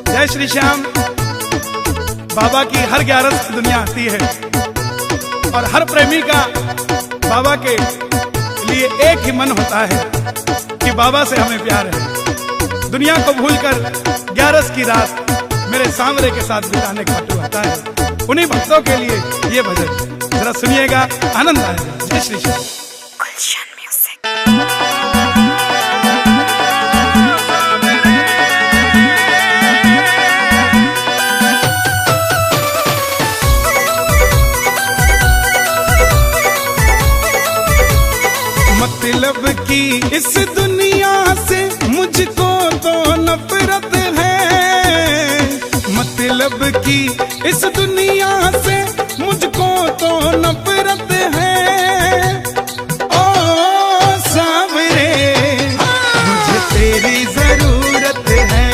जय श्री श्याम। बाबा की हर 11 दुनिया आती है और हर प्रेमी का बाबा के लिए एक ही मन होता है कि बाबा से हमें प्यार है। दुनिया को भूलकर 11 की रात मेरे सांवरे के साथ बिताने का तो आता है। उन्हीं भक्तों के लिए ये भजन जरा सुनिएगा, आनंद आएगा। जय श्री श्याम। मतलब की इस दुनिया से मुझको तो नफरत है, मतलब की इस दुनिया से मुझको तो नफरत है। ओ सांवरे मुझे तेरी जरूरत है,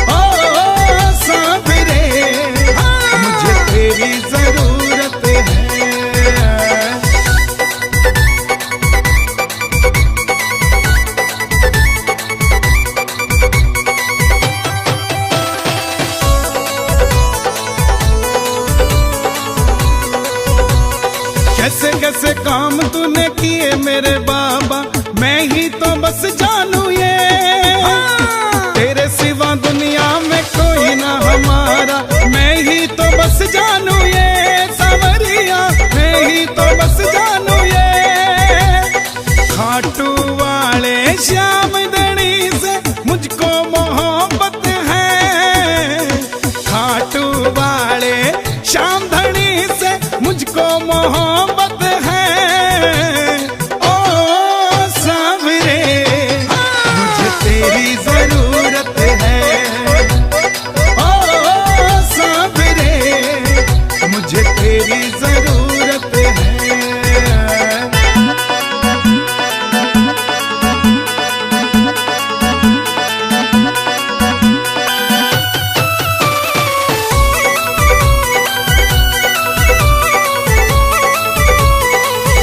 ओ सांवरे मुझे तेरी जरूरत है। कैसे कैसे काम तूने किए मेरे बाबा, मैं ही तो बस जानू ये। तेरे सिवा दुनिया में कोई ना हमारा, मैं ही तो बस जानू ये। सांवरिया मैं ही तो बस जानू ये। खाटू वाले श्याम धनी से मुझको मोहब्बत है, खाटू वाले श्याम धनी से मुझको मोहब्बत है। ओ सांवरे मुझे तेरी जरूरत है, ओ सांवरे मुझे तेरी जरूरत है।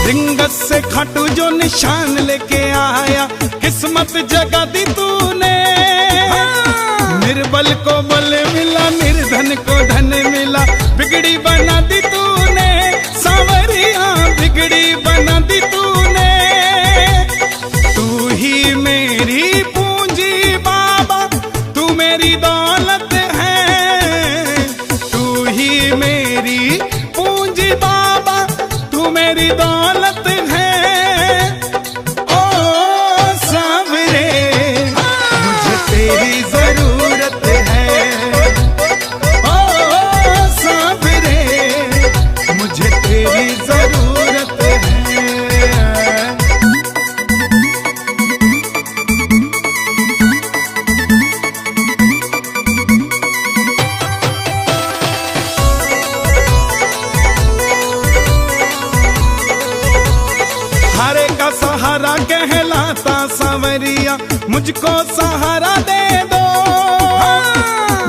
रिंगस से खाटू जो निशान लेके आया, किस्मत जगा दी तूने। निर्बल को बल मिला, निर्धन को धन मिला, बिगड़ी बना दी तूने। सांवरिया बिगड़ी बना दी तूने। तू ही मेरी पूंजी बाबा, तू मेरी दौलत है। तू ही मेरी पूंजी बाबा, तू मेरी दौलत है। ओ सांवरे मुझे तेरी जरूरत है, ओ सांवरे मुझे तेरी जरूरत है। हारे का सहारा कहलाता सांवरिया, मुझको सहारा दे दो।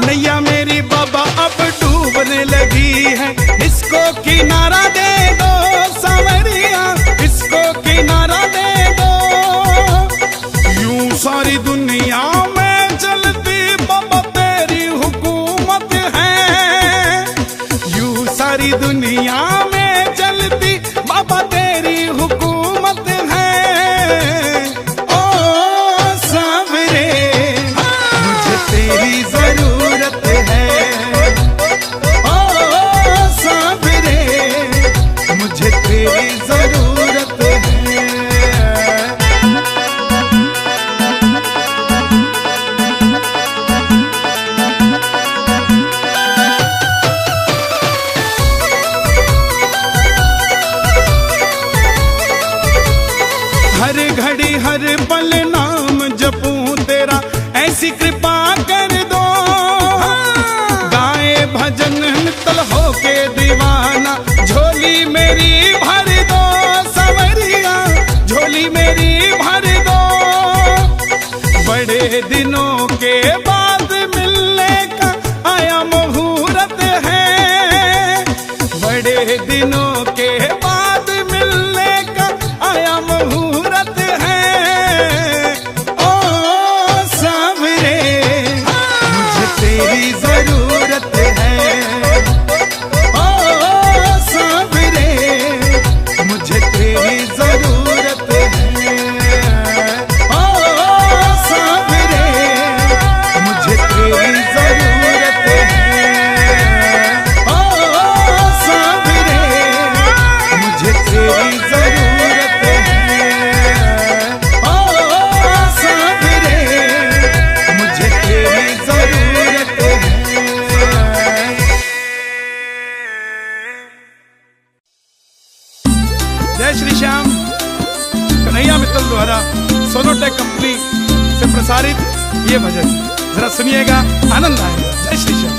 नैया मेरी बाबा अब डूबने लगी है, इसको किनारा दे दो। सांवरिया इसको किनारा दे दो। यूं सारी दुनिया में चलती बाबा तेरी हुकूमत है। यूं सारी दुनिया में चलती बाबा तेरी हुकूमत है। ओ सांवरे मुझे तेरी जरूरत है, ओ सांवरे मुझे तेरी जरूरत है। हर घड़ी हर पल नाम जपूं तेरा, ऐसी कृपा कर दो। गाए भजन नितल होके दीवाना, झोली मेरी भर दो। सांवरिया झोली मेरी भर दो। बड़े दिनों के बाद मिलने का आया मुहूर्त है। बड़े दिनों के बाद मिलने का आया मुहूर्त है। ओ प्रसारित ये भजन जरा सुनिएगा, आनंद आएगा। जय श्री श्याम।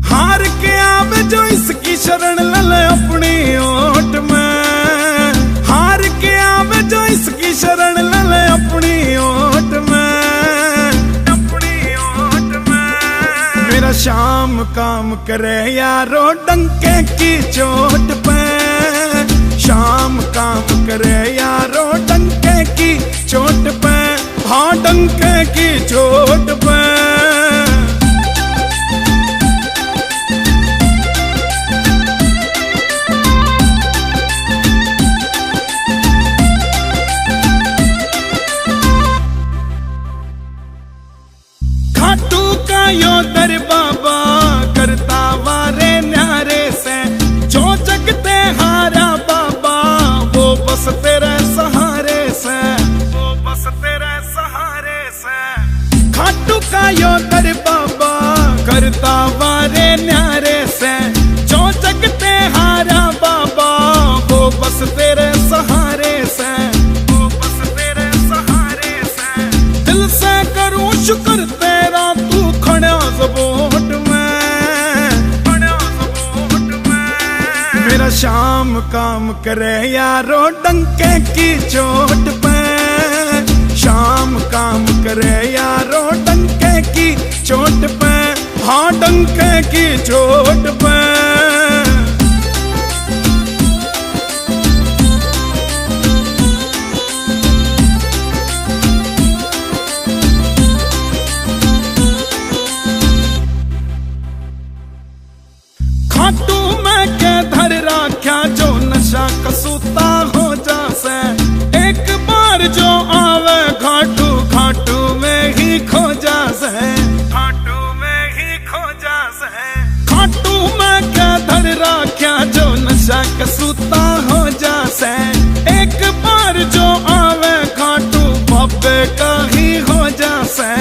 हार के आवे जो इसकी शरण ले अपनी ओट में, हार के आवे जो इसकी शरण ले अपनी ओट में, अपनी ओट में। मेरा श्याम काम करे यारो डंके की चोट पे, श्याम काम करे यारो डंके की चोट पे, हाँ डंके की चोट पे। खाटू का यो दर बाबा करता वारे न्यारे से, जो जगते हारा बाबा वो बस तेरे सहारे से, वो बस तेरे सहारे से। खाटू का यो दर बाबा करता वारे न्यारे से, जो जगते हारा बाबा वो बस तेरे सहारे से, वो बस तेरे सहारे से। दिल से करूं शुक्र तेरा तू खड़ा ज़बोट में, खड़ा ज़बोट में। मेरा श्याम काम करे यारो डंके की चोट पे, श्याम काम करे यारो डंके की चोट पे, हाँ डंके की चोट पे। खाटू में के धर राख्या जो नशा कसूता हो जासे, एक बार जो आवे घाटू घाटू में ही खो जासे, घाटू में ही खो जासे। खाटू में के धर राख्या जो नशा कसूता हो जासे, एक बार जो आवे घाटू बाबे का ही हो जासे,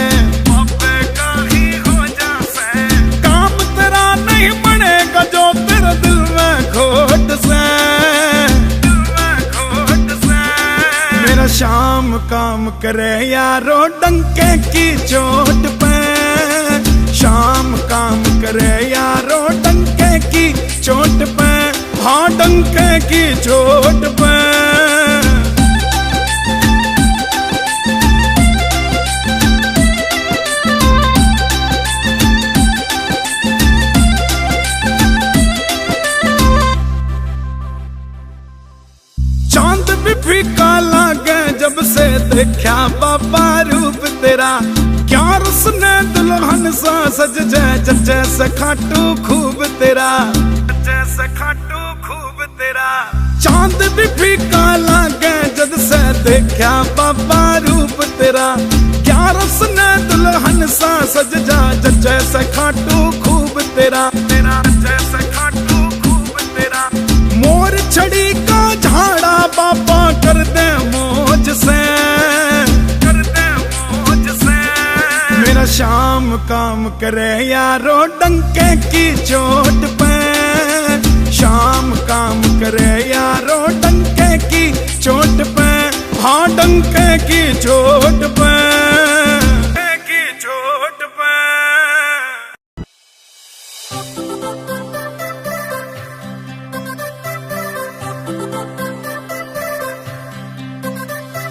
बाबे का ही हो जासे। काम तेरा नहीं बनेगा जो तेरे दिल में खोट से, दिल में खोट से। मेरा श्याम काम करे यारो डंके की चोट पे, श्याम काम करे यारो डंके की चोट पे, हाँ डंके की चोट पे। चांद भी फीका लागे जब से देखा बाबा रूप तेरा, क्या रसने दुल्हन सा सज जाए जैसे खाटू खूब तेरा, जैसे खाटू खूब तेरा। चांद भी फीका लागे जब से देखा बाबा रूप तेरा, क्या रसने दुल्हन सा सज जाए जैसे खाटू खूब तेरा, तेरा जैसे खाटू खूब तेरा। मोर छड़ी का झाड़ा बाबा कर दे मौज से, कर दे मौज से। मेरा श्याम काम करे यारो डंके की चोट पे, श्याम काम करे यारो डंके की चोट पे, हाँ डंके की चोट पे, की चोट पे।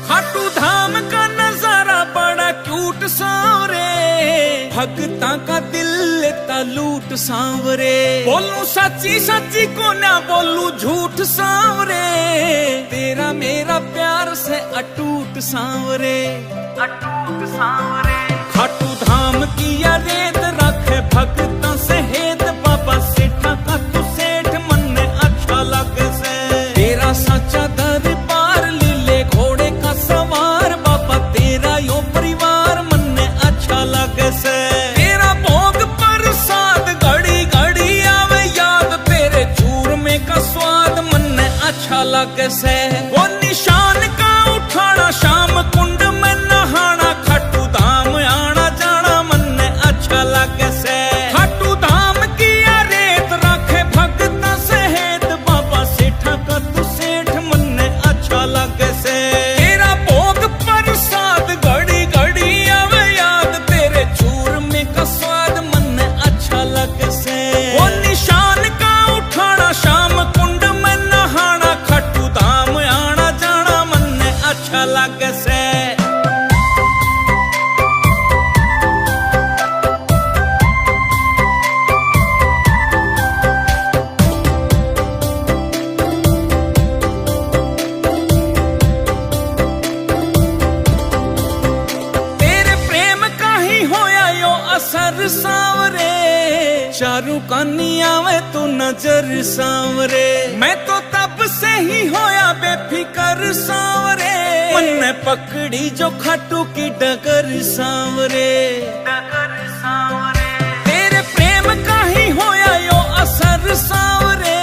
खाटू धाम का नजारा बड़ा क्यूट सांवरे, भगता का दिल लेता लूट सांवरे। बोलूं सच्ची सच्ची को ना बोलूं झूठ सांवरे, तेरा मेरा प्यार से अटूट सांवरे, अटूट सांवरे। खाटू धाम की या रेत रखे भगता से हेत, बाबा सेठा का तू सेठ मन में अच्छा लगे से। तेरा सच्चा दरबार लीले घोड़े का सवार, बाबा तेरा यो परिवार मन में अच्छा लगे से। तेरा भोग प्रसाद घड़ी घड़ी आवे याद, तेरे चूरमे का स्वाद मन में अच्छा लगे से। वो निशान का उठाना शाम कुंड में नहाना, खाटू धाम आना जाना मन में अच्छा लगे से। खाटू धाम तेरा भोग प्रसाद घड़ी घड़ी आवे याद, तेरे चूरमे का स्वाद मन अच्छा लगे से। वो निशान का उठाना शाम कुंड में नहाना, खाटू धाम आना जाना मन अच्छा लगे से। असर सांवरे चारू कानिया में तू नजर सांवरे, मैं तो तब से ही होया बेफिकर सांवरे, मन ने पकड़ी जो खाटू की डगर सांवरे। तेरे प्रेम का ही होया यो असर सांवरे,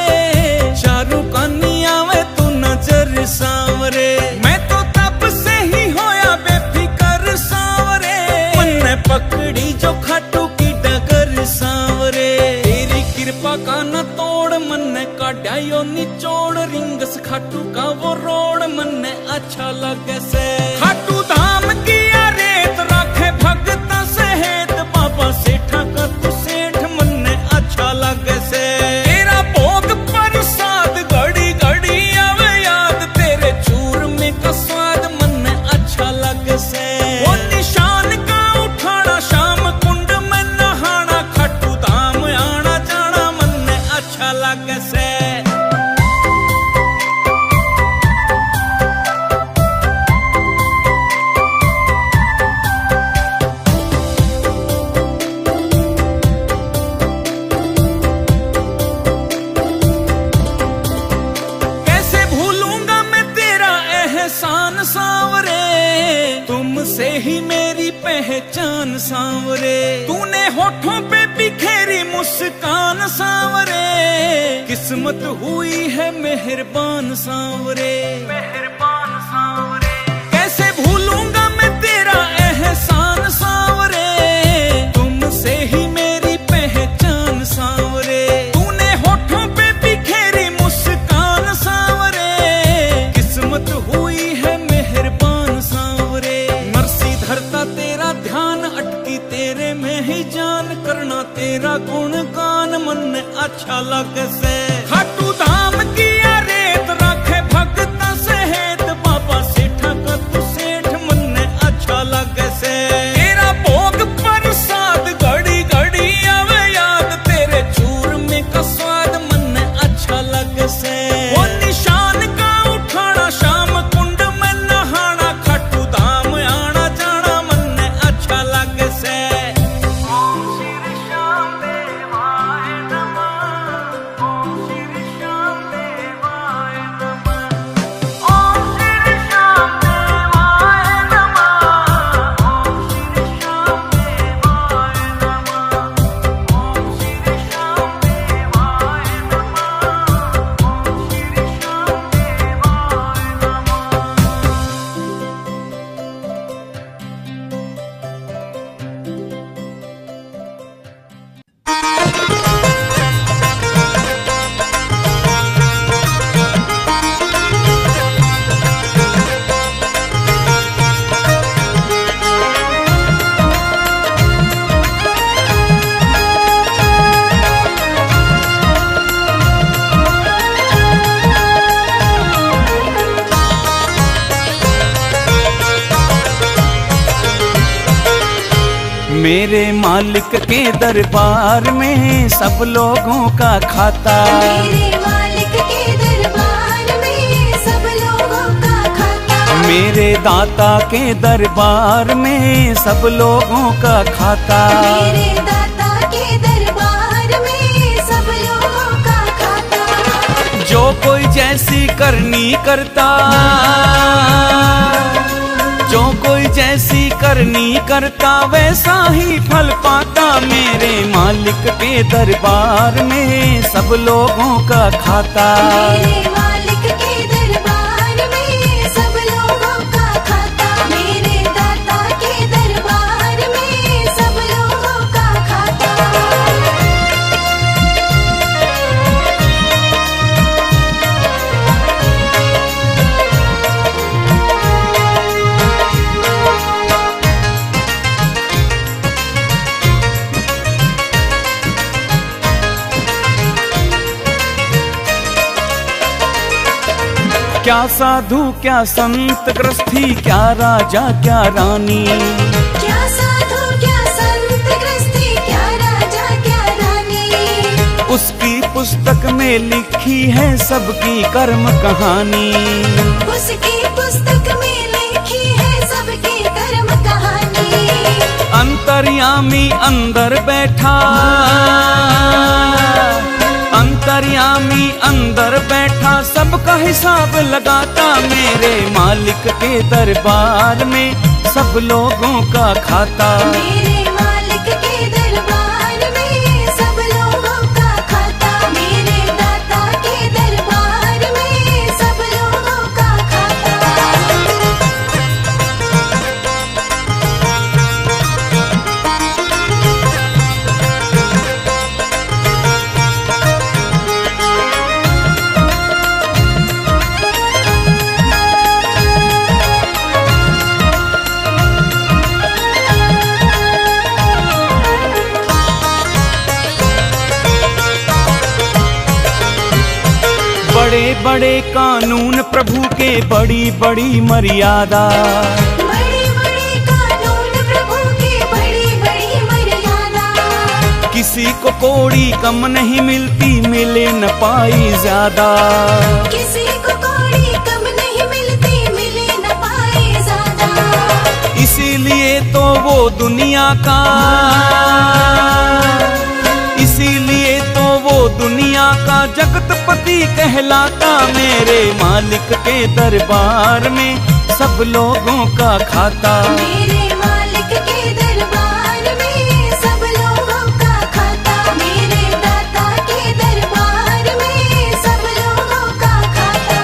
चारू कानिया में तू नजर सांवरे, मैं तो तब से ही होया बेफिकर सांवरे, मन ने पकड़ी जो खाटू की डगर सांवरे। तेरी कृपा का न तोड़ मन ने काटा यो निचोड़, रिंगस खाटू का वो रोड मन ने अच्छा लगे से। खाटू धाम की रेत राखे भगत सहेत, बाबा सेठा का तू सेठ मन ने अच्छा लगे से। तेरा भोग प्रसाद घड़ी घड़ी आवे याद, तेरे चूरमे का स्वाद मन ने अच्छा लगे से। वो निशान का उठाना शाम कुंड में नहाना, खाटू धाम आना जाना मन ने अच्छा लगे से। कैसे भूलूंगा मैं तेरा एहसान सांवरे, तुमसे ही मेरी पहचान सांवरे। तूने होठों पे बिखेरी मुस्कान सांवरे, किस्मत हुई है मेहरबान सांवरे। कैसे भूलूंगा मैं तेरा एहसान सांवरे, तुमसे ही मेरी पहचान सांवरे। तूने होठों पे बिखेरी मुस्कान सांवरे, किस्मत हुई है मेहरबान सांवरे। नरसी धरता तेरा ध्यान, अटकी तेरे में ही जान, करना तेरा गुणगान मन ने अच्छा लगे से। खाटू धाम की रेत राखे भगत सहेत, बाबा सेठा का तू सेठ मन ने अच्छा लगे से। तेरा भोग प्रसाद घड़ी घड़ी आवे याद, तेरे चूरमे का स्वाद मन ने अच्छा लगे से। वो निशान का उठाना शाम कुंड में नहाना, खाटू धाम आना जाना मन ने अच्छा लगे से। ओम श्री श्याम देवाय नमः, ओम श्री श्याम देवाय नमः, ओम श्री श्याम देवाय नमः, ओम श्री श्याम देवाय नमः, ओम श्री श्याम देवाय नमः, ओम श्री श्याम मेरे मालिक के दरबार में सब लोगों का खाता, मेरे मालिक के दरबार में सब लोगों का खाता, मेरे दाता के दरबार में सब लोगों का खाता, मेरे दाता के दरबार में सब लोगों का खाता। जो कोई जैसी करनी करता, जो कोई जैसी करनी करता वैसा ही फल पाता। मेरे मालिक के दरबार में सब लोगों का खाता, मेरे मालिक के दरबार में सब लोगों का खाता, मेरे दाता के दरबार में सब लोगों का खाता। क्या साधु क्या संत गृहस्थी, क्या राजा क्या रानी, क्या साधु क्या संत गृहस्थी, क्या राजा क्या रानी, उसकी पुस्तक में लिखी है सबकी कर्म कहानी। उसकी पुस्तक में लिखी है सबकी कर्म कहानी। अंतर्यामी अंदर बैठा, अंतर्यामी अंदर बैठा, सबका हिसाब लगाता, मेरे मालिक के दरबार में सब लोगों का खाता। मेरे मालिक के दरबार में सब लोगों का खाता, मेरे दाता के दरबार में सब लोगों का खाता। बड़े बड़े कानून प्रभु के, बड़ी बड़ी मर्यादा, बड़े बड़े कानून प्रभु की बड़ी बड़ी मर्यादा। किसी को कोड़ी कम नहीं मिलती, मिले न पाई ज्यादा। किसी को कोड़ी कम नहीं मिलती, मिले न पाए ज्यादा। इसीलिए तो वो दुनिया का, इसीलिए तो वो दुनिया का जगतपति कहलाता, मेरे मालिक के दरबार में सब लोगों का खाता। मेरे मालिक के दरबार में सब लोगों का खाता, मेरे दाता के दरबार में सब लोगों का खाता।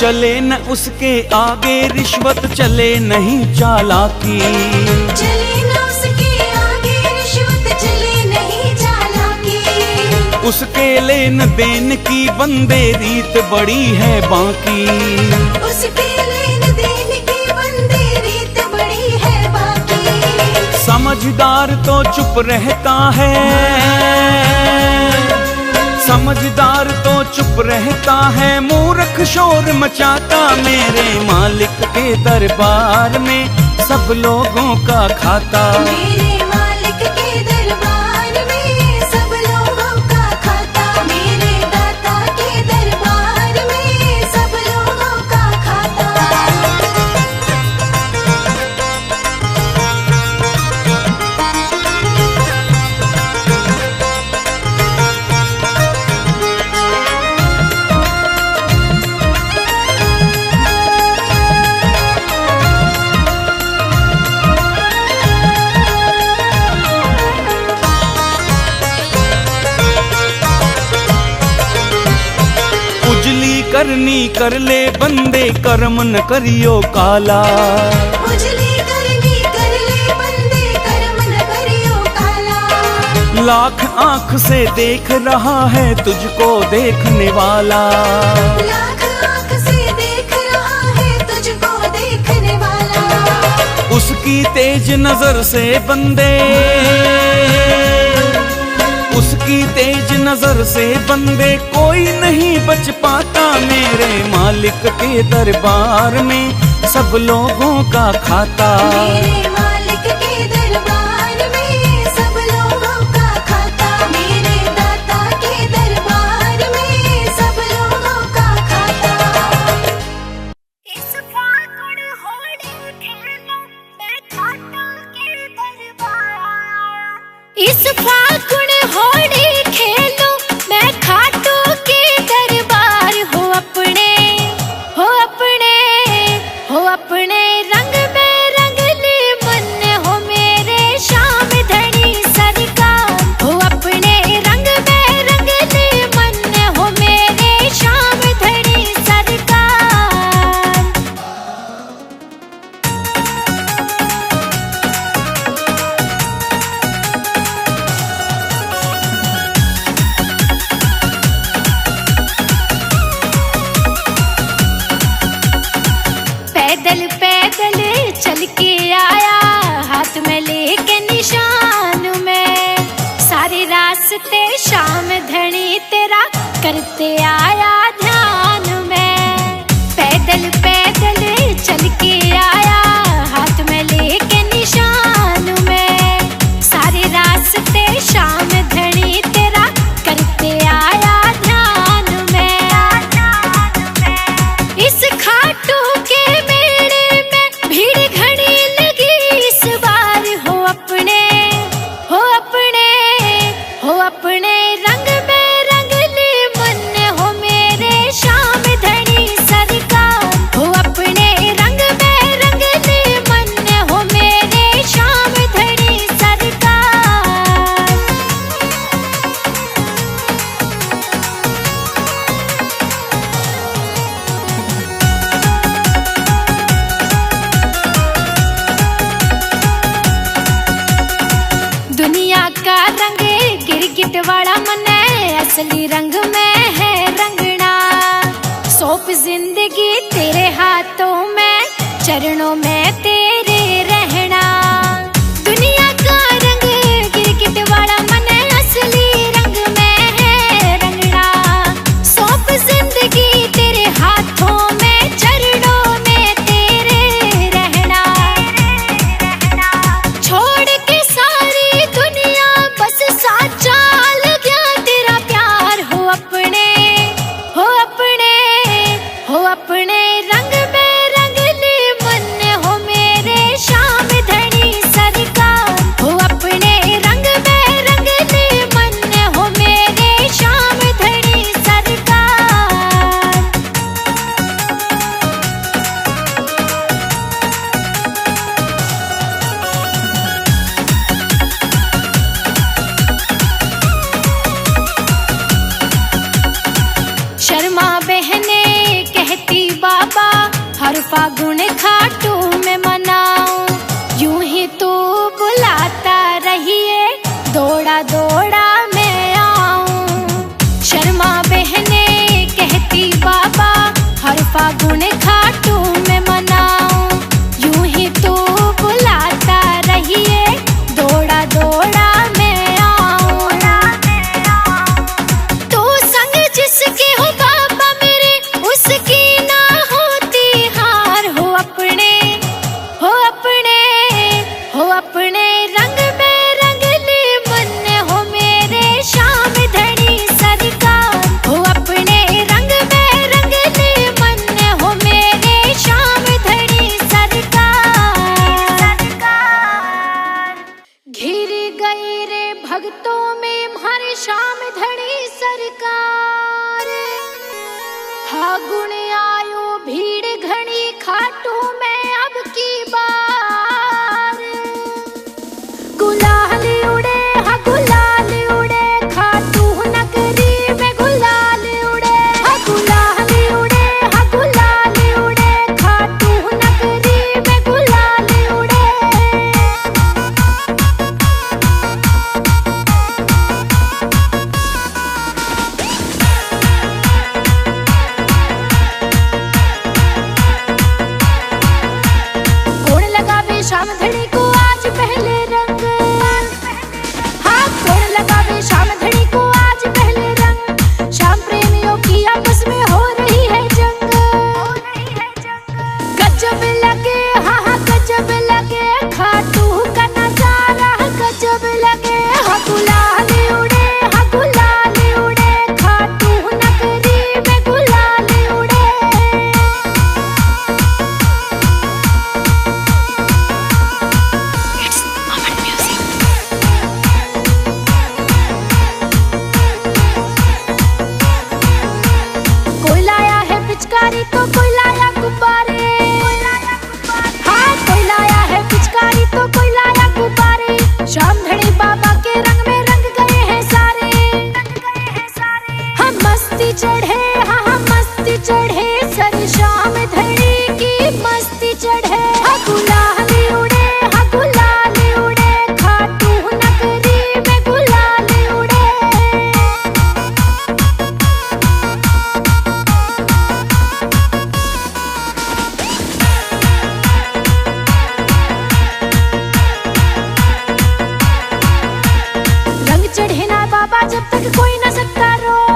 चले न उसके आगे रिश्वत, चले नहीं चालाकी, चले न उसके आगे रिश्वत, चले नहीं चालाकी। उसके लेन देन की बंदे रीत बड़ी है बाकी। उसके लेन देन की बंदे रीत बड़ी है बाकी। समझदार तो चुप रहता है, समझदार तो चुप रहता है, मूर्ख शोर मचाता, मेरे मालिक के दरबार में सब लोगों का खाता। मेरे मालिक के दरबार में सब लोगों का खाता, मेरे दाता के दरबार में सब लोगों का खाता। उजली करनी कर ले बंदे, कर्म न करियो काला। उजली करनी कर ले बंदे, कर्म न करियो काला। लाख आंख से देख रहा है तुझको देखने वाला, लाख आंख से देख रहा है तुझको देखने वाला। उसकी तेज नजर से बंदे, उसकी तेज नजर से बंदे कोई नहीं बच पाता, मेरे मालिक के दरबार में सब लोगों का खाता। मेरे मालिक के दरबार में सब लोगों का खाता, मेरे दाता के दरबार में सब लोगों का खाता। इस फागुन होली खेलो मैं खाटू के दरबार। इस फागुन होली खेलो मैं खाटू के दरबार। हो अपने, हो अपने, हो अपने रंग में रंग ले करते आया ध्यान में। पैदल पैदल चल के आया हाथ में लेके निशान में। सारे रास्ते शाम धनी तेरा करते आया ध्यान में। इस खाटू के मेले में भीड़ घनी लगी इस बार। हो अपने हो अपने हो अपने रंग में रंग ले मन हो मेरे श्याम धनी सरकार। हो अपने रंग में रंग ले मन हो मेरे श्याम धनी सरकार। दुनिया का रंग गिरगिट वाला मन है, असली रंग में है रंगना। सौंप जिंदगी तेरे हाथों में, चरणों में तेरे रहना। दुनिया का रंग गिरगिट वाला मन है, असली रंग में है रंगना। सौंप जिंदगी तेरे हाथों में, चरणों में तेरे रहना। छोड़ के सारी दुनिया बस साचा लग्या तेरा प्यार। हो अपने हो अपने हो अपने रंग में रंग ले मन हो मेरे श्याम धनी सरकार। हो अपने रंग में रंग ले मन हो मेरे श्याम धनी सरकार। शर्मा बहने कहती बाबा हर फागुन खाटू में मनाऊं। यूं ही तू बुलाता रहिए दौड़ा दौड़ा मैं आऊं। शर्मा बहने कहती बाबा हर फागुन खाटू में मनाऊं। यूं ही तू बुलाता रहिए दौड़ा दौड़ा मैं आऊं। तू संग जिसके हो बाबा मेरे, उसकी ना होती हार। हो अपने हो अपने हो अपने रंग में रंग ले मन हो मेरे श्याम धनी सरकार। हो अपने रंग में रंग ले मन हो मेरे श्याम धनी सरकार। घिर गई रे भक्तों में हमारे श्याम धनी सरकार। फागुन आयो भीड़ घनी खाटू में अब की बार। गुलाल उड़े हा गुलाल उड़े खाटू नगरी में। गुलाल उड़े हा गुलाल उड़े हा गुलाल उड़े खाटू नगरी में। गुलाल उड़े कौन लगावे श्याम धनी को आज पहले रंग। हाँ कौन लगावे श्याम धनी को आज पहले रंग। श्याम प्रेमियों की आपस में हो रही है जंग। गजब लगे हाँ हाँ गजब लगे खाटू का नजारा। गजब लगे हाँ गुलाल उड़े हाँ गुलाल उड़े खाटू नगरी में। गुलाल उड़े कोई लाया है पिचकारी तो कोई लाया गुब्बारे। हाँ कोई लाया है पिचकारी तो कोई लाया गुब्बारे। श्याम धनी बाबा के रंग में रंग गए हैं सारे। हम मस्ती चढ़े हाँ हम मस्ती चढ़े सर श्याम धनी की मस्ती चढ़े। हाँ गुलाल उड़े हाँ गुलाल उड़े खाटू नगरी में। गुलाल उड़े रंग चढ़े ना बाबा जब तक कोई न सकता रोक।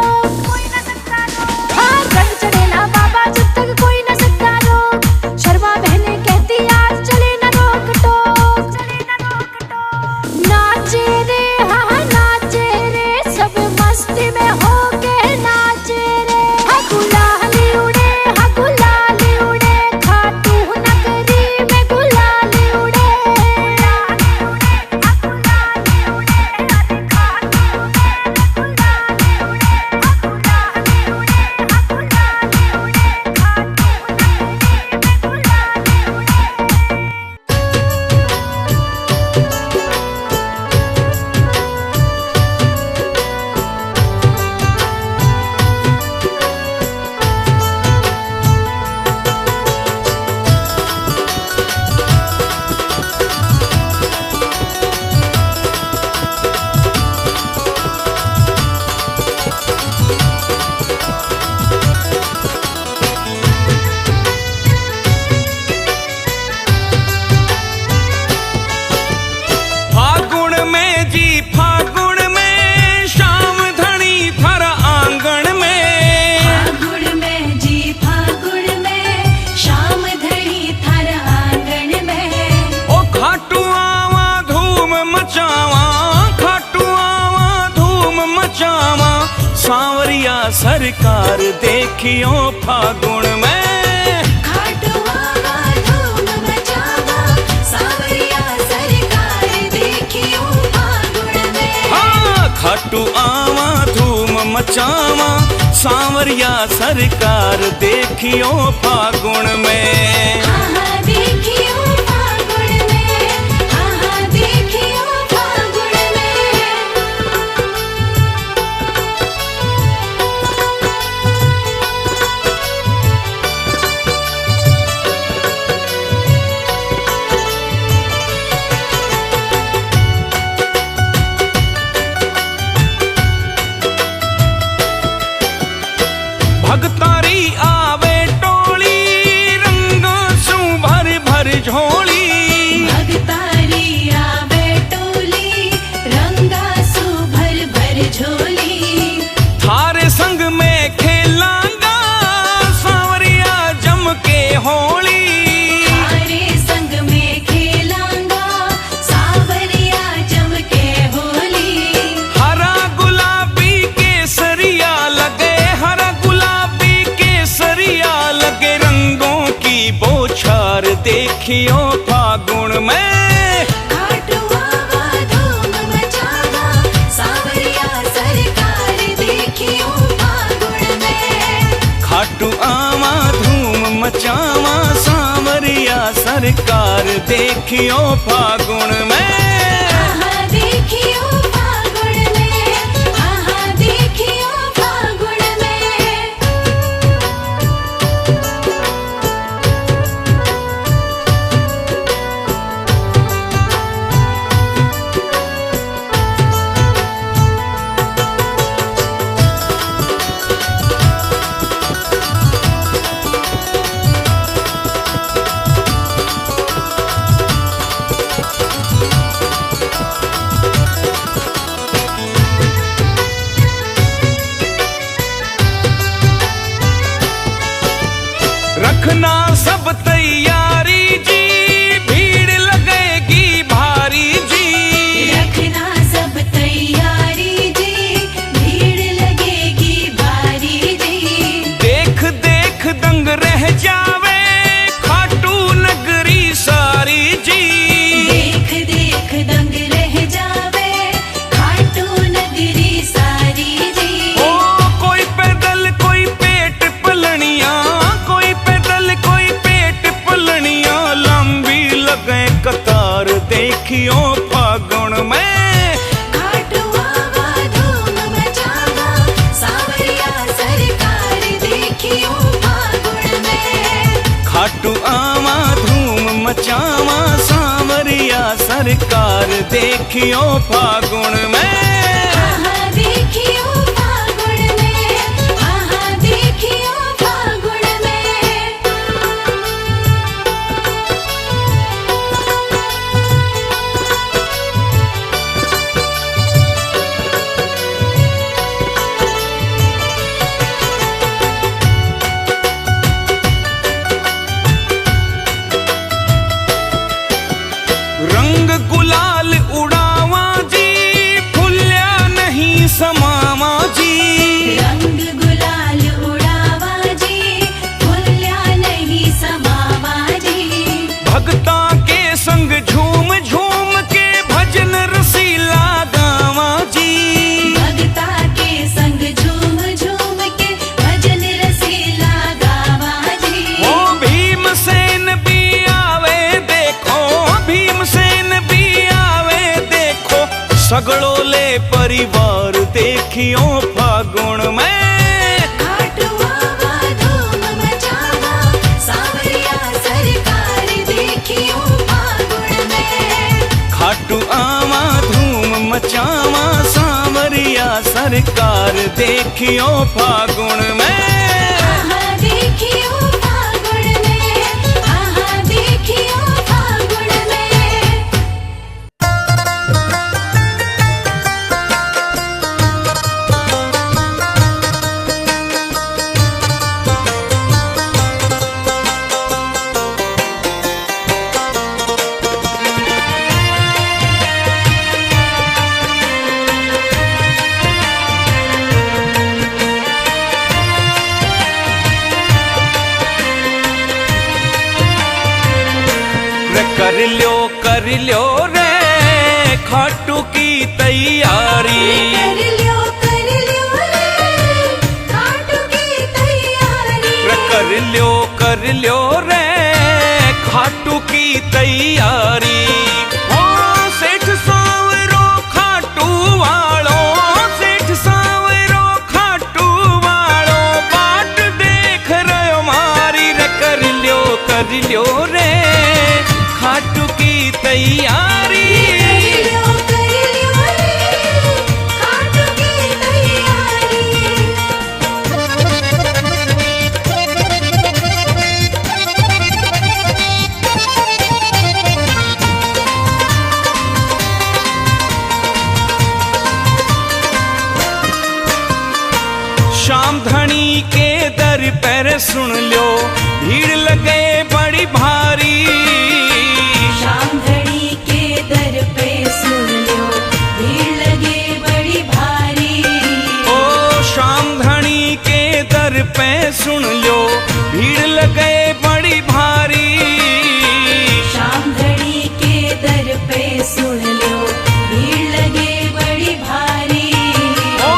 सांवरिया सरकार देखियो फागुन में। खाटू आवा धूम मचावा सांवरिया सरकार देखियो फागुन में। हाँ खाटू आवा धूम मचावा सांवरिया सरकार देखियो फागुन में। हाँ हाँ देखियो फागुन में, हाँ हाँ देखियो फागुन में। भगतारी आवे टोली रंग सु भर भर झोली। भगतारी आवे टोली रंगा सु भर भर झोली। थारे संग में खेलांगा सांवरिया जम के होली। थारे संग में खेलांगा सांवरिया जम के होली। हरा गुलाबी केसरिया लगे, हरा गुलाबी केसरिया लगे रंगों की बौछार देखियो फागुन में। खाटू आवा धूम मचावा सांवरिया सरकार देखियो फागुन में। खाटू आवा धूम मचावा सांवरिया सरकार देखियो फागुन में। हाँ हाँ देखियो फागुन में, हाँ हाँ देखियो फागुन में। रखना सब तैयारी जी, भीड़ लगेगी भारी जी। रखना सब तैयारी जी, भीड़ लगेगी भारी जी। देख देख दंग रह जावे खाटू नगरी सारी जी। देख देख दंग रह जावे खाटू नगरी सारी जी। ओ कोई पैदल कोई पेट पलनिया, कोई पैदल कोई पेट पलनिया लंबी लगे कतार देखियो फागुन में। खाटू आवा धूम मचावा सांवरिया सरकार देखियो फागुन में। खाटू आवा धूम मचावा सांवरिया सरकार देखियो फागुन में। हाँ हाँ देखियो फागुन में, हाँ हाँ देखियो फागुन में। रंग गुलाल उड़ावा जी, फुल्या नहीं समावा जी। रंग गुलाल उड़ावा जी, फुल्या नहीं समावा जी। भगता के संग झूम झूम के भजन रसीला गावा जी। भगता के संग झूम झूम के भजन रसीला गावा जी। ओ भीमसेन भी आवे देखो, भीमसेन भी आवे देखो सगड़ो ले परिवार देखियो फागुन में। खाटू आवा धूम मचावा सांवरिया सरकार देखियो फागुन में। खाटू आवा धूम मचावा सांवरिया सरकार देखियो फागुन में। हाँ हाँ देखियो फागुन में, हाँ हाँ देखियो फागुन में। कर लियो रे खाटू की तैयारी। कर लियो रे खाटू की तैयारी। कर लियो रे खाटू की तैयारी। ओ सेठ सांवरो खाटू वालो, सेठ सांवरो खाटू वालो बाट देख रहे मारी रे। कर लियो रे खाटू की तैयारी। कर लियो रे खाटू की तैयारी। शाम धनी के दर पर सुन लो भीड़ लगे बड़ी भारी। शाम धनी के दर पे सुन लो भीड़ लगे बड़ी भारी। ओ शाम धनी के दर पे सुन लो भीड़ लगे बड़ी भारी। शाम धनी के दर पे सुन लो भीड़ लगे बड़ी भारी। ओ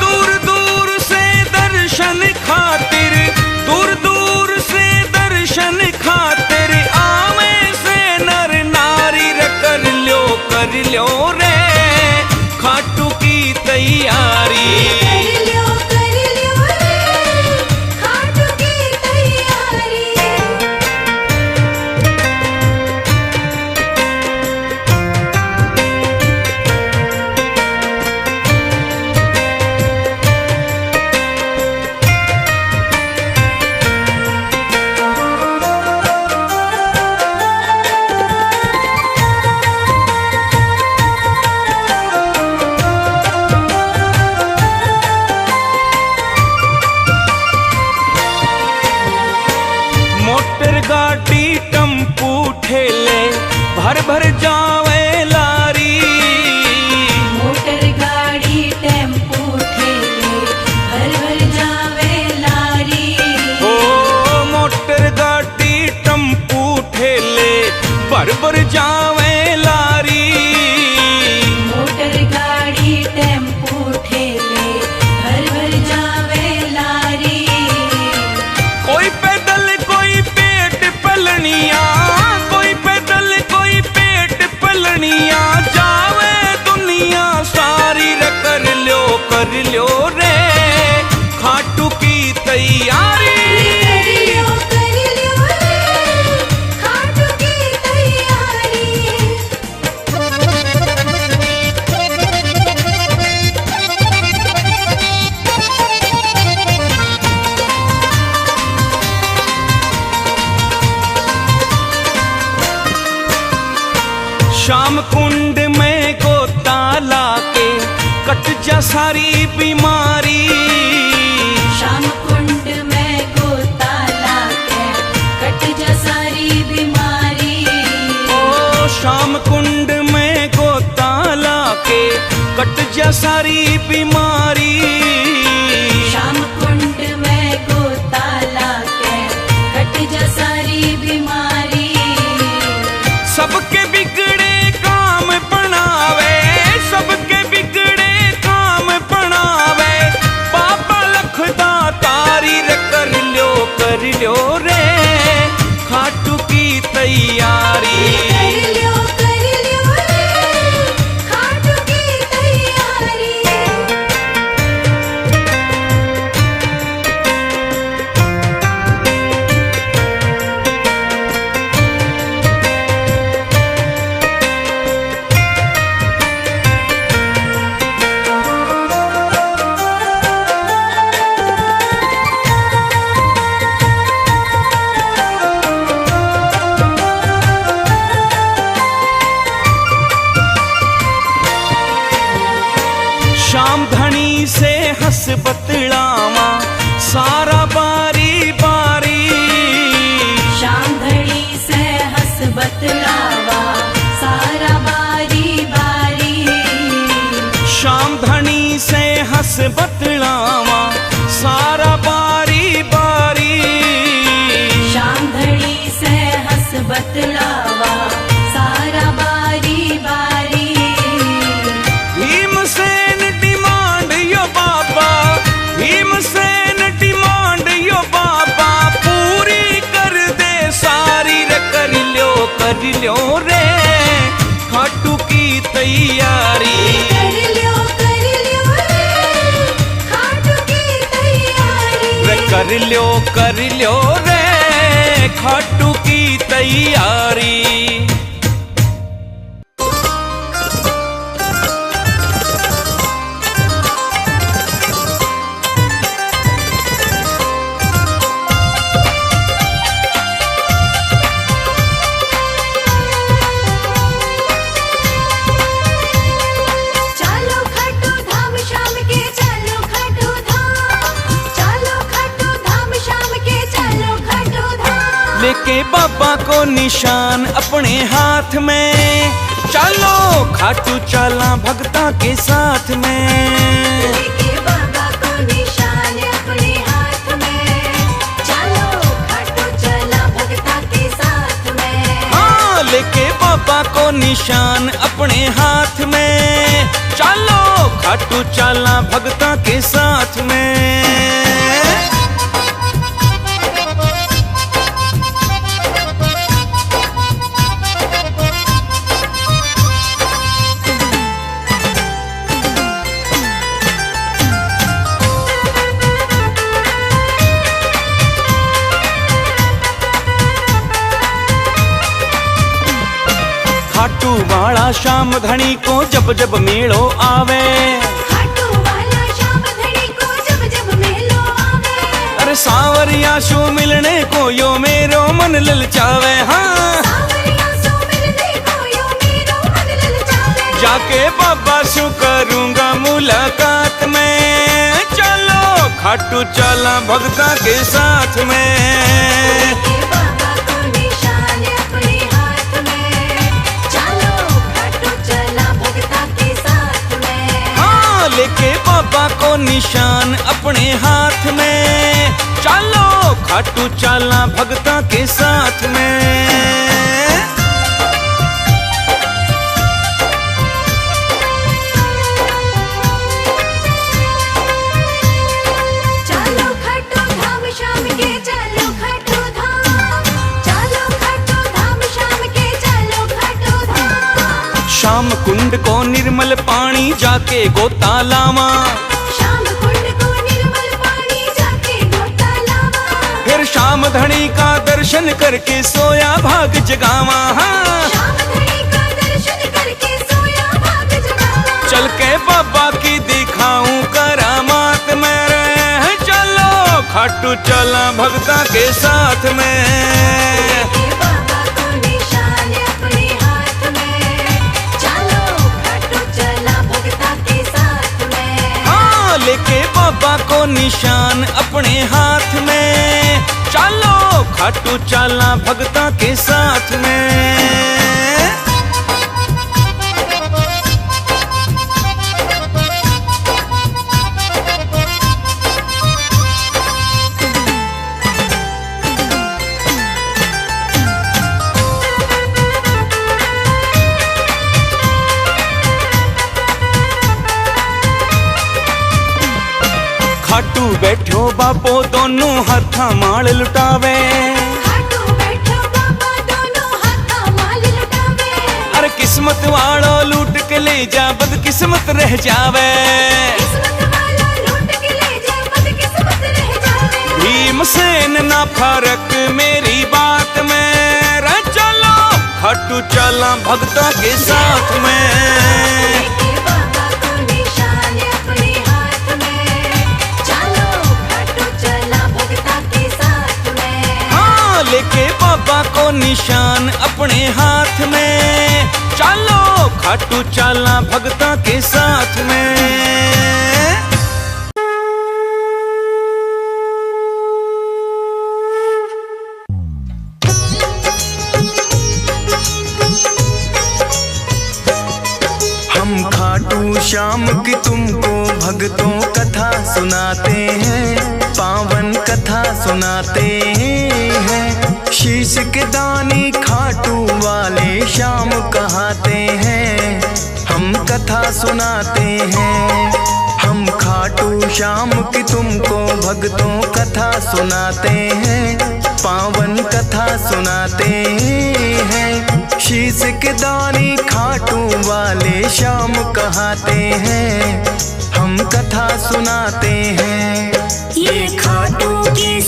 दूर दूर से दर्शन खातिर, दूर दूर से दर्शन खातिर आवे से नर नारी रे। कर लियो रे खाटू की तैयारी। कर लियो रे खाटू की तैयारी। मोटर गाड़ी टम्पू ठेले भर भर जावे लारी। मोटर गाड़ी टेम्पो ठेले भर भर जावे लारी। ओ मोटर गाड़ी टम्पू ठेले भर भर जावे लारी। मोटर गाड़ी टेम्पो ठेले भर भर जावे लारी। कोई पैदल कोई पेट पलनिया, कोई पैदल कोई पेट पलनिया जावे दुनिया सारी रे। कर लियो रे खाटू की तैयारी। कर लियो रे खाटू की तैयारी। श्याम कुंड में गोता लाके कट जा सारी बीमारी। शाम कुंड में गोता लाके कट जा सारी बीमारी। ओ शाम कुंड में गोता लाके कट जा सारी बीमारी। शाम कुंड में गोता लाके कट जा सारी बीमारी। सबके बिगड़े काम बनावे, सबके बिगड़े काम बनावे बाबा लखदा तारी रे। कर लियो रे खाटू की तैयारी। कर लियो रे खाटू की तैयारी। शाम धनी से हंस बतलावा सारा बारी बारी। शाम धनी से हंस बतलावा सारा बारी बारी। शाम धनी से हंस बतलावा सारा बारी बारी। शाम धनी से हंस बतलावा कर लो रे खाटू की तैयारी। चलो खाटू धाम शाम के, चलो खाटू धाम, चलो खाटू धाम शाम के, चलो खाटू धाम। लेके बाबा को निशान अपने हाथ में, चलो खाटू चला भगता के साथ में। लेके बाबा को निशान अपने हाथ में, चलो खाटू चला भगता के साथ में। हाँ, लेके बाबा को निशान अपने हाथ में, चलो खाटू चला भगता के साथ में। खाटू वाला शाम धनी को जब जब मेलो आवे, खाटू वाला शाम धनी को जब जब मेलो आवे। अरे सांवरिया शो मिलने को यो मेरो मन ललचावे। हाँ, सांवरिया सो मिलने को यो मेरो मन ललचावे। जाके बाबा शो करूंगा मुलाकात में, चलो खाटू चला भगता के साथ में। लेके बाबा को निशान अपने हाथ में, चलो खाटू चला भगता के साथ में। हाँ, लेके बाबा को निशान अपने हाथ में, चलो खाटू चला भगता के साथ में। चलो खाटू धाम शाम के, चलो खाटू धाम, चलो खाटू धाम शाम के, चलो खाटू धाम। शाम कुंड को निर्मल पानी जाके गोता लावा, शाम कुंड को निर्मल पानी जाके गोता लावा। फिर शाम धनी का दर्शन करके सोया भाग जगावा। हाँ, शाम धनी का दर्शन करके सोया भाग जगावा। चल के बाबा की दिखाऊं करामात मेरे, चलो खाटू चला भगता के साथ में। लेके बाबा को निशान अपने हाथ में, चलो खाटू चला भगता के साथ में। हाँ, लेके बाबा को निशान अपने हाथ में, चलो खाटू चला भगता के साथ में। खाटू बैठो बापो दोनों हाथा माल लुटावे, खाटू बैठो बाबा दोनों हाथा माल लुटावे। अरे किस्मत वालो लूट के ले जा बदकिस्मत रह जावे। किस्मत वाला लूट के ले जा बदकिस्मत रह जावे। भीमसेन ना फर्क मेरी बात में, रे चलो खाटू चला भगता के साथ में। लेके बाबा को निशान अपने हाथ में, चलो खाटू चला भगता के साथ में। हाँ, लेके बाबा को निशान अपने हाथ में, चलो खाटू चला भगता के साथ में। हम खाटू श्याम की तुमको भक्तों कथा सुनाते हैं, पावन कथा सुनाते हैं। शीश के दानी खाटू वाले श्याम कहाते हैं, हम कथा सुनाते हैं। हम खाटू श्याम की तुमको भक्तों कथा सुनाते हैं, पावन कथा सुनाते हैं। शीश के दानी खाटू वाले श्याम कहाते हैं, हम कथा सुनाते हैं। ये खाटू की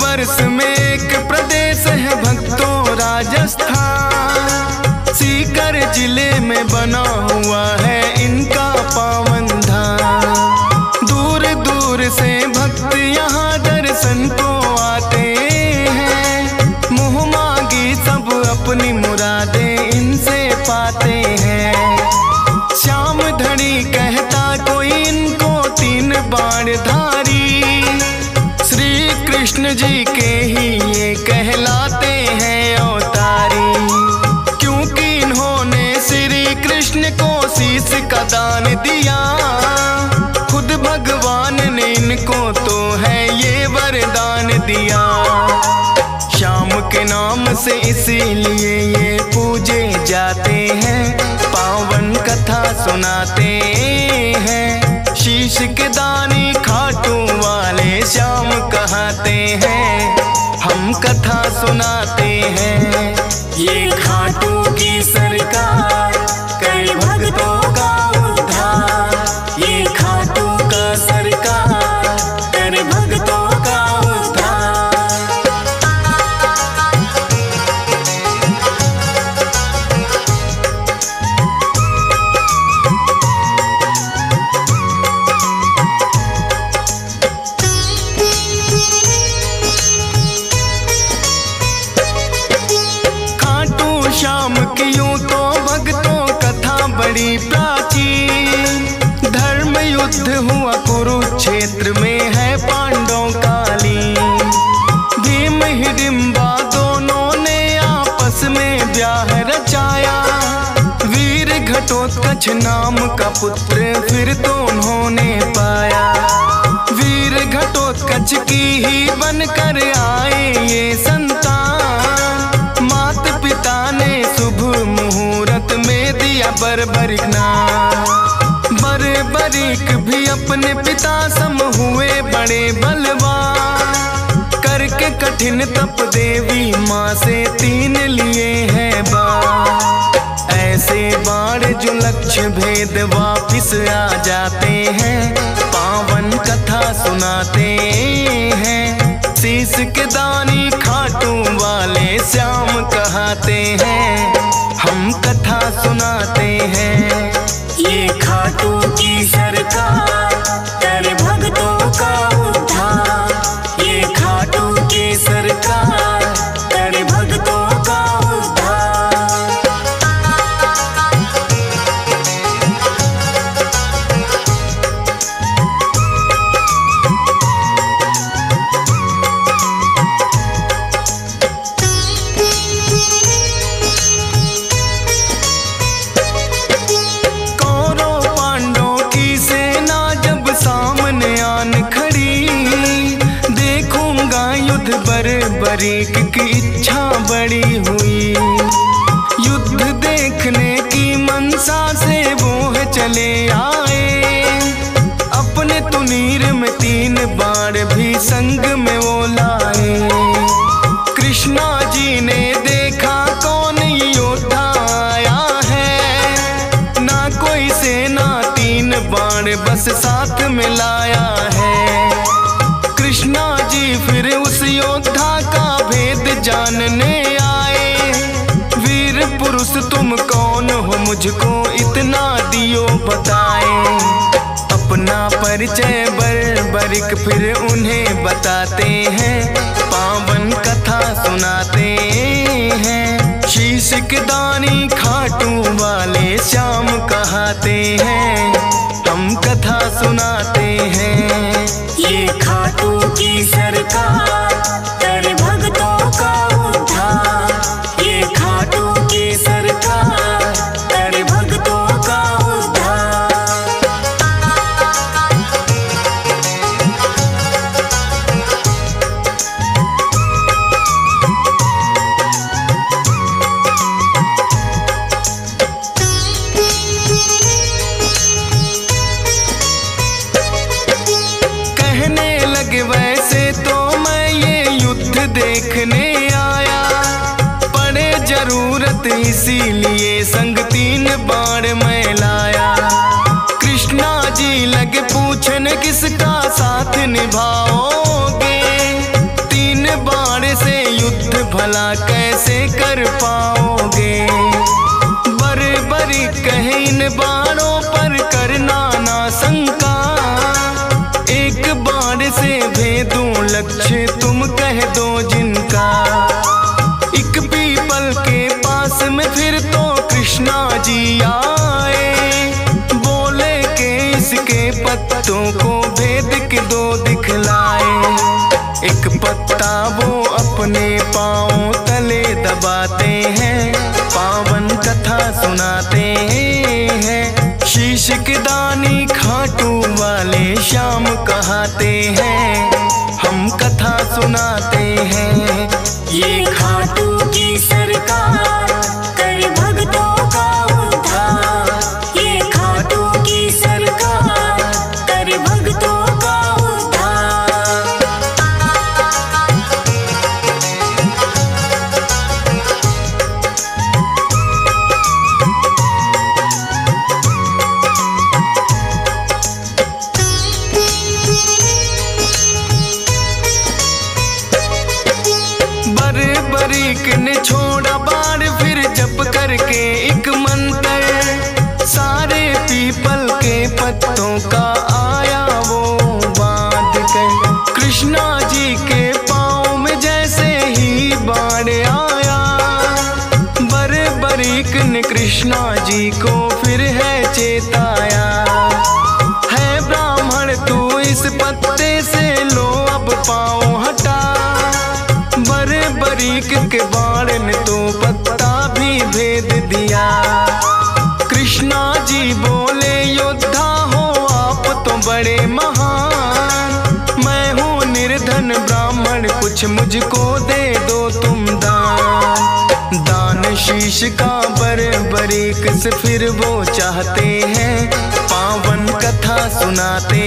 वर्ष में एक प्रदेश है भक्तों राजस्थान। सीकर जिले में बना हुआ है इनका पावन धाम। दूर दूर से भक्त यहाँ दर्शन को आते हैं। मुँह मांगी सब अपनी मुरादें इनसे पाते हैं। श्याम धड़ी कहता कोई इनको 3 बाण धारी। श्री कृष्ण जी के ही ये कहलाते हैं अवतारी। क्योंकि इन्होंने श्री कृष्ण को शीश का दान दिया। खुद भगवान ने इनको तो है ये वरदान दिया। श्याम के नाम से इसीलिए ये पूजे जाते हैं। पावन कथा सुनाते हैं। शीश के दानी खाटू वाले श्याम कहते हैं। हम कथा सुनाते हैं। ये खाटू की सरकार करे भक्तों का उद्धार। ये खाटू का सरकार करे भक्तों का उद्धार। श्याम की यूं तो भक्तों कथा बड़ी प्राचीन। धर्म युद्ध हुआ कुरुक्षेत्र में है पांडवों कालीन। भीम हिडिंबा दोनों ने आपस में ब्याह रचाया। वीर घटोत्कच नाम का पुत्र फिर तो उन्होंने पाया। वीर घटोत्कच की ही बनकर आए ये संतान। माता पिता ने शुभ मुहूर्त में दिया बर्बरिक नाम। बर्बरिक भी अपने पिता सम हुए बड़े बलवान। करके कठिन तप देवी माँ से 3 लिए हैं बाण। ऐसे बाण जो लक्ष्य भेद वापिस आ जाते हैं। पावन कथा सुनाते हैं। शीश के दानी खाटू वाले श्याम कहते हैं। हम कथा सुनाते हैं। ये खाटू की सरकार करे भक्तों का उद्धार। ये खाटू की सरकार करे भक्तों का उद्धार। बर्बरिक की इच्छा बड़ी हुई। युद्ध देखने की मनसा से वो है चले आए। अपने तुनीर में 3 बाण भी संग में वो लाए। कृष्णा जी ने देखा कौन योद्धा आया है। ना कोई सेना 3 बाण बस साथ में लाया है। कृष्णा जी फिर उस योद्धा का भेद जानने आए। वीर पुरुष तुम कौन हो मुझको इतना दियो बताए। अपना परिचय बर्बरिक फिर उन्हें बताते हैं। पावन कथा सुनाते हैं। शीश के दानी खाटू वाले श्याम कहते हैं। हम कथा सुनाते हैं। ये खाटू की सरकार करे भक्तों का उद्धार। ये खाटू की सरकार करे भक्तों का उद्धार। वैसे तो मैं ये युद्ध देखने आया। पड़े जरूरत इसीलिए संग 3 बाण मैं लाया। कृष्णा जी लगे पूछने किसका साथ निभाओगे। 3 भला कैसे कर पाओगे। बरी कहे इन बाणों पर करना ना शंका, एक बाण से भेदूं लक्ष्य तुम कह दो जिनका। एक पीपल के पास में फिर तो कृष्णा जी आए, बोले के इसके पत्तों को भेद के दो दिखलाए। एक पत्ता वो अपने पांव तले दबाते हैं, पावन कथा सुनाते हैं। शीश के दानी खाटू वाले श्याम कहाते हैं, हम कथा सुनाते हैं। ये खाटू की सरकार कर भक्तों का उद्धार, ये खाटू की सरकार कर भक्तों का उद्धार। बरीक ने छोड़ा बाण फिर जप करके एक मंत्र, सारे पीपल के पत्तों का आया वो बांध कर। कृष्णा जी के पाँव में जैसे ही बाण आया, बरीक ने कृष्णा जी को फिर है चेताया। है ब्राह्मण तू इस पत्ते से लो अब पाँव हटा, बरीक के बाण ने तो पत्ता भी भेद दिया। कृष्णा जी बोले योद्धा हो आप तो बड़े महान, मैं हूँ निर्धन ब्राह्मण कुछ मुझको दे दो तुम दान। दान शीश का बरीक से फिर वो चाहते हैं, पावन कथा सुनाते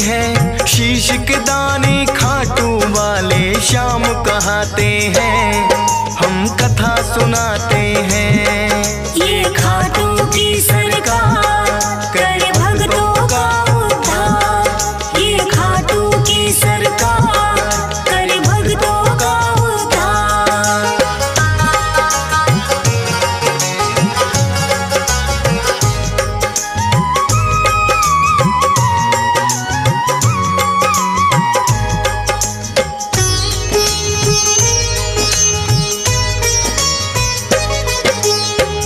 हैं। शीश के दानी खाटू वाले श्याम कहाते हैं, हम कथा सुनाते हैं। ये खाटू की सरकार कर भक्तों का उद्धार, ये खाटू की सरकार कर भक्तों का उद्धार।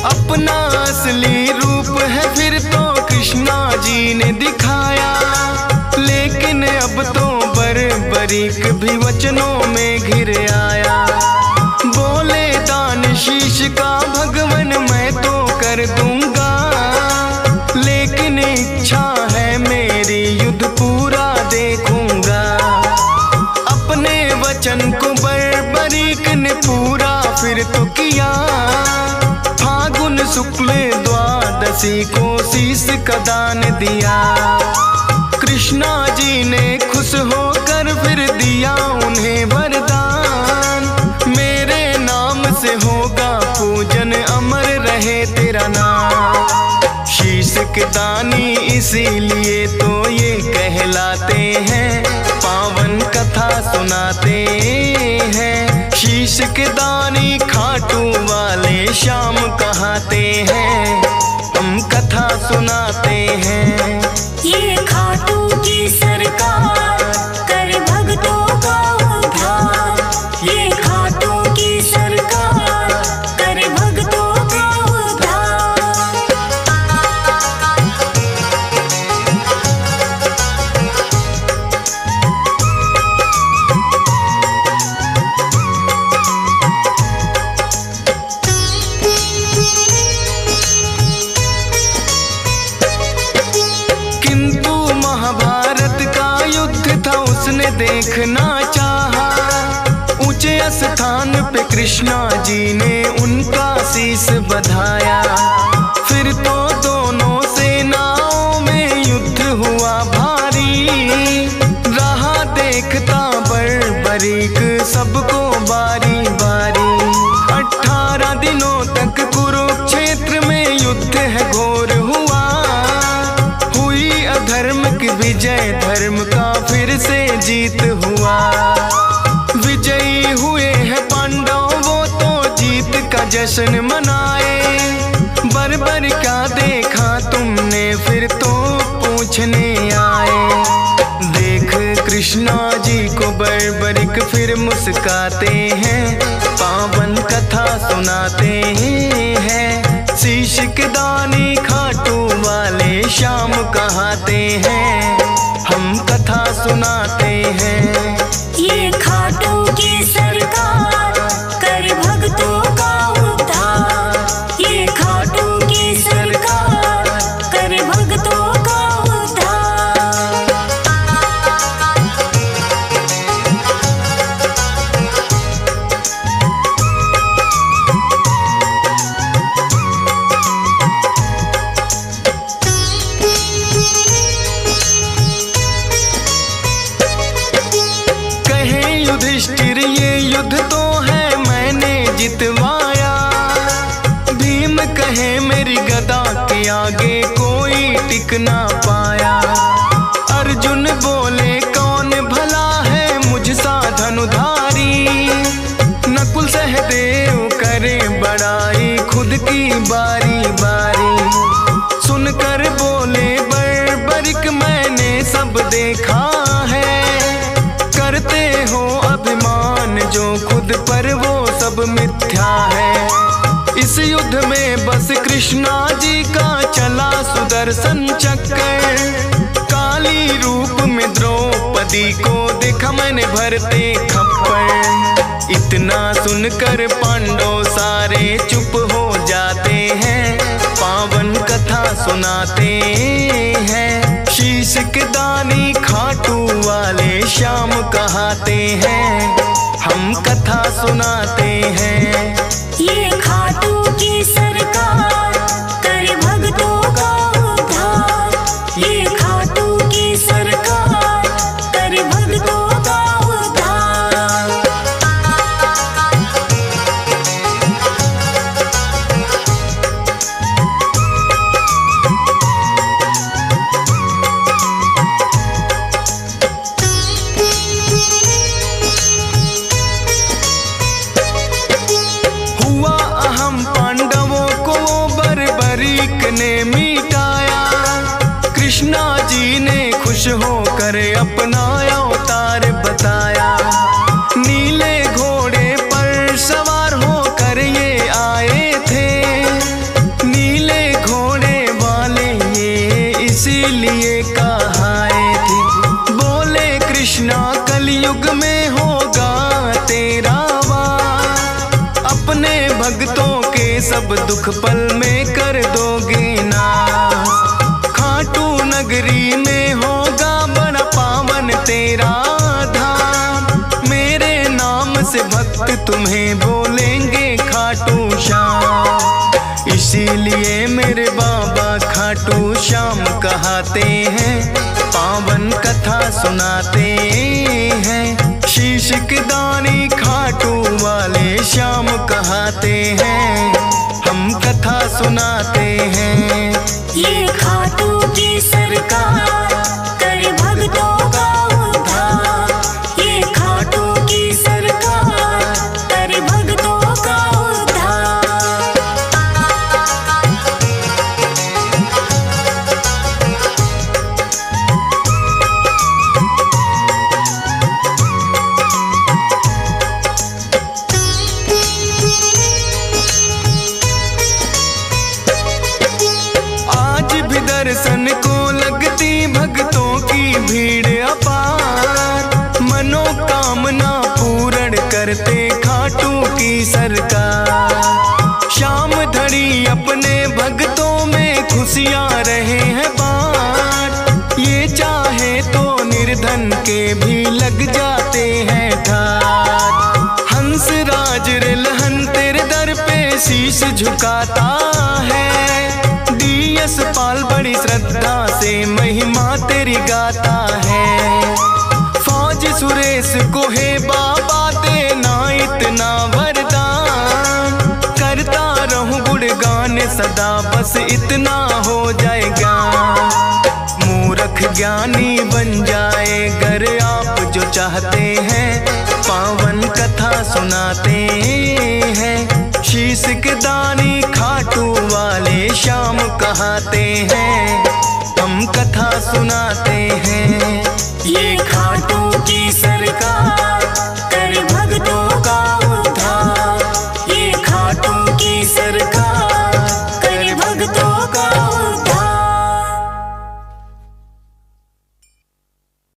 अपना असली रूप है फिर तो कृष्णा जी ने दिखाया, लेकिन अब तो बरीक भी वचनों में घिर आया। बोले दान शीश का भगवन मैं तो कर दूंगा, लेकिन इच्छा है मेरी युद्ध पूरा देखूंगा। अपने वचन को बरीक ने पूरा फिर तो किया, फागुन शुक्ल द्वादशी को शीश का दान दिया। कृष्णा जी ने खुश होकर फिर दिया उन्हें वरदान, मेरे नाम से होगा पूजन अमर रहे तेरा नाम। शीश के दानी इसीलिए तो ये कहलाते हैं, पावन कथा सुनाते हैं। शीश के दानी खाटू वाले श्याम कहाते हैं, हम कथा सुनाते हैं। ये खाटू की सरकार कर भक्तों का उद्धार, ये खाटू की सरकार कर भक्तों का उद्धार। देखना चाहा, ऊंचे स्थान पे कृष्णा जी ने उनका शीश बधाया। फिर तो दोनों सेनाओं में युद्ध हुआ भारी, रहा देखता बरीक सबको बारी बारी। 18 दिनों तक कुरुक्षेत्र में युद्ध है घोर हुआ, हुई अधर्म की विजय धर्म का फिर से जीत हुआ। विजयी हुए हैं पांडव जश्न मनाए। बर क्या देखा तुमने फिर तो पूछने आए। देख कृष्णा जी को बरबरिक फिर मुस्काते हैं, पावन कथा सुनाते हैं। शीश के दानी खाटू वाले श्याम कहाते हैं, हम कथा सुनाते हैं। ये खाटू की सरकार कर भक्तों का उद्धार। ये खाटू की सरकार कर भक्तों का उद्धार। युधिष्ठिर ये युद्ध तो है मैंने जितवाया। भीम कहे मेरी गदा के आगे कोई टिक ना पाया। अर्जुन बोले कौन भला है मुझसा धनुधारी। नकुल सहदेव करे बड़ाई खुद की बारी बारी। सुनकर बोले बरबरिक मैंने सब देखा है। करते हो अभिमान जो खुद पर वो सब मिथ्या है। इस युद्ध में बस कृष्णा जी का चला सुदर्शन चक्कर। काली रूप में द्रौपदी को देखा मैंने भरते खप्पर। इतना सुनकर पांडव सारे चुप हो जाते हैं, पावन कथा सुनाते हैं। शीश के दानी खाटू वाले श्याम कहाते हैं, हम कथा सुनाते हैं। ये खाटू की सरकार कर भक्तों का उद्धार। ये खाटू की सरकार कर भक्तों का उद्धार। ने मिटाया। कृष्णा जी ने खुश होकर अपना अवतार बताया। नीले घोड़े पर सवार होकर ये आए थे। नीले घोड़े वाले ये इसीलिए कहाए थे। बोले कृष्णा कलयुग में होगा तेरा वार। अपने भक्तों के सब दुख पल में कर दोगे नाश। खाटू नगरी में होगा बड़ा पावन तेरा धाम। मेरे नाम से भक्त तुम्हें बोलेंगे खाटू श्याम। इसीलिए मेरे बाबा खाटू श्याम कहाते हैं, पावन कथा सुनाते हैं। शीश के दानी खाटू वाले श्याम कहाते हैं, हम कथा सुनाते हैं। ये खाटू की सरकार कर भक्तों का उद्धार। ये खाटू की सरकार कर भक्तों का उद्धार। दर्शन को लगती भक्तों की भीड़ अपार। मनोकामना पूर्ण करते खाटू की सरकार। शाम धड़ी अपने भक्तों में खुशियाँ रहे हैं बाँट। ये चाहे तो निर्धन के भी लग जाते हैं ठाट। हंस राज रिलहन तेरे दर पे शीश झुकाता है। डीएस पाल बड़ी श्रद्धा से महिमा तेरी गाता है। फौज सुरेश को है बाबा देना इतना वरदान। करता रहूं गुणगान सदा बस इतना हो जाएगा। मूर्ख ज्ञानी बन जाए गर आप जो चाहते हैं, पावन कथा सुनाते हैं। इसके दानी खाटू वाले श्याम कहाते हैं, हम कथा सुनाते हैं।